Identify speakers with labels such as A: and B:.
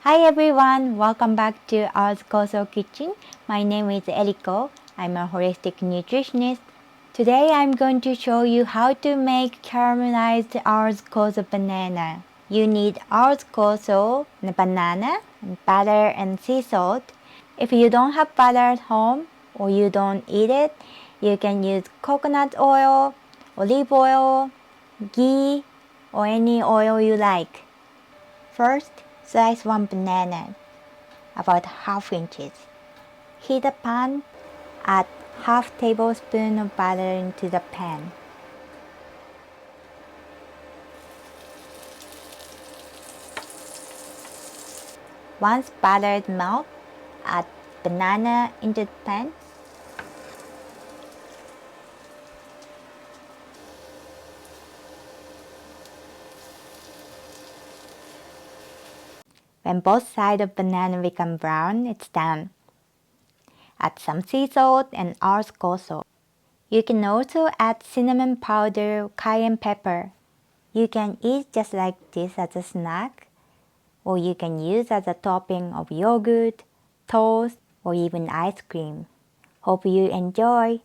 A: Hi everyone, welcome back to our Koso Kitchen. My name is Eriko. I'm a holistic nutritionist. Today I'm going to show you how to make caramelized ours Koso banana. You need ours Koso, banana, butter and sea salt. If you don't have butter at home or you don't eat it, you can use coconut oil, olive oil, ghee, or any oil you like. First, slice one banana, about half inches. Heat a pan, add half tablespoon of butter into the pan. Once butter melts, add banana into the pan. When both sides of banana become brown, it's done. Add some sea salt and ours Koso. You can also add cinnamon powder, cayenne pepper. You can eat just like this as a snack, or you can use as a topping of yogurt, toast, or even ice cream. Hope you enjoy!